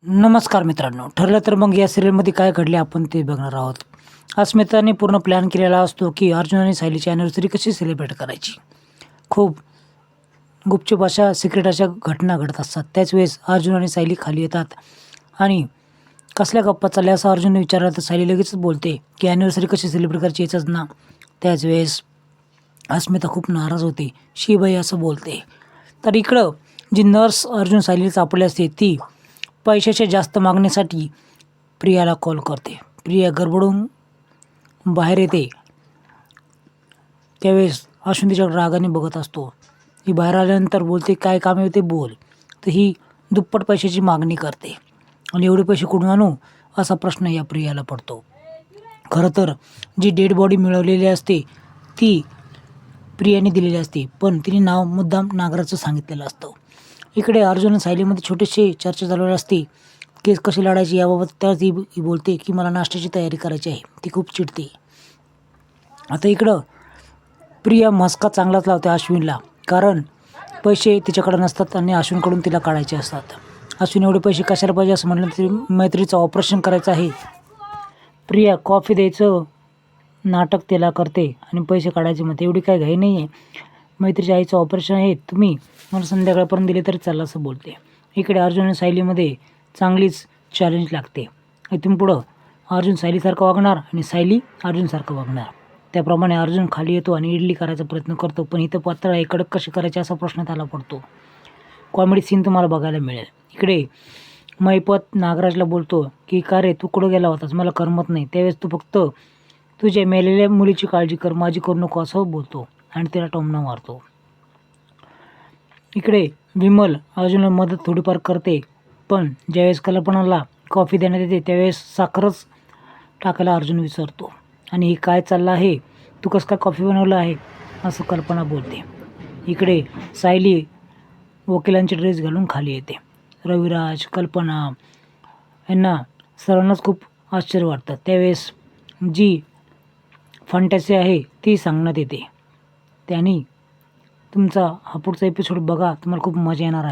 नमस्कार मित्रांनो, ठरलं तर मग या सिरियलमध्ये काय घडले आपण ते बघणार आहोत. अस्मिताने पूर्ण प्लॅन केलेला असतो की अर्जुन आणि सायलीची अॅनिव्हर्सरी कशी सेलिब्रेट करायची. खूप गुपचूप अशा सिक्रेट अशा घटना घडत असतात. त्याच वेळेस अर्जुन आणि सायली खाली येतात आणि कसल्या गप्पा चालल्या असं अर्जुनने विचारलं तर सायली लगेचच बोलते की अॅनिव्हर्सरी कशी सेलिब्रेट करायची याचंच ना. त्याच वेळेस अस्मिता खूप नाराज होते. शी बाई असं बोलते. तर इकडं जी नर्स अर्जुन सायलीला सापडली असते ती पैशाच्या जास्त मागणीसाठी प्रियाला कॉल करते. प्रिया गडबडून बाहेर येते. त्यावेळेस अश्विन तिच्याकडे रागाने बघत असतो. ही बाहेर आल्यानंतर बोलते, काय काम आहे ते बोल. तर ही दुप्पट पैशाची मागणी करते आणि एवढे पैसे कुठून आणू असा प्रश्न या प्रियाला पडतो. खरं तर जी डेड बॉडी मिळवलेली असते ती प्रियाने दिलेली असते, पण तिने नाव मुद्दाम नागराचं सांगितलेलं असतं. इकडे अर्जुन आणि सायलीमध्ये छोटीशी चर्चा चालवली असते. केस कशी लढायची याबाबत. त्यात ही बोलते की मला नाश्त्याची तयारी करायची आहे. ती खूप चिडते. आता इकडं प्रिया मस्का चांगलाच लावते अश्विनला, कारण पैसे तिच्याकडे नसतात आणि अश्विनकडून तिला काढायचे असतात. अश्विन एवढे पैसे कशाला पाहिजे असं म्हटलं तरी मैत्रीचं ऑपरेशन करायचं आहे. प्रिया कॉफी द्यायचं नाटक तिला करते आणि पैसे काढायचे म्हणते. एवढी काय घाई नाही आहे, मैत्रीच्या आईचं ऑपरेशन आहे, तुम्ही मला संध्याकाळपर्यंत दिले तरी चाललं असं बोलते. इकडे अर्जुन आणि सायलीमध्ये चांगलीच चॅलेंज लागते. इथून पुढं अर्जुन सायलीसारखं वागणार आणि सायली अर्जुनसारखं वागणार. त्याप्रमाणे अर्जुन खाली येतो आणि इडली करायचा प्रयत्न करतो, पण इथं पातळ आहे, कडक कशी करायची असा प्रश्न त्याला पडतो. कॉमेडी सीन तुम्हाला बघायला मिळेल. इकडे मैपत नागराजला बोलतो की का रे तू कुठं गेला होतास, मला करमत नाही, त्यावेळेस तू फक्त तुझ्या मेलेल्या मुलीची काळजी कर, माझी करू नको असं बोलतो आणि तिला टोमणा मारतो. इकडे विमल अर्जुनला मदत थोडीफार करते, पण ज्यावेळेस कल्पनाला कॉफी देण्यात येते त्यावेळेस साखरच टाकायला अर्जुन विसरतो आणि हे काय चाललं आहे, तू कसं काय कॉफी बनवलं आहे असं कल्पना बोलते. इकडे सायली वकिलांचे ड्रेस घालून खाली येते. रविराज, कल्पना यांना सर्वांनाच खूप आश्चर्य वाटतं. त्यावेळेस जी फंटॅसी आहे ती सांगण्यात येते. त्यांनी तुमचा हा पुढचा एपिसोड बघा, तुम्हाला खूप मजा येणार आहे.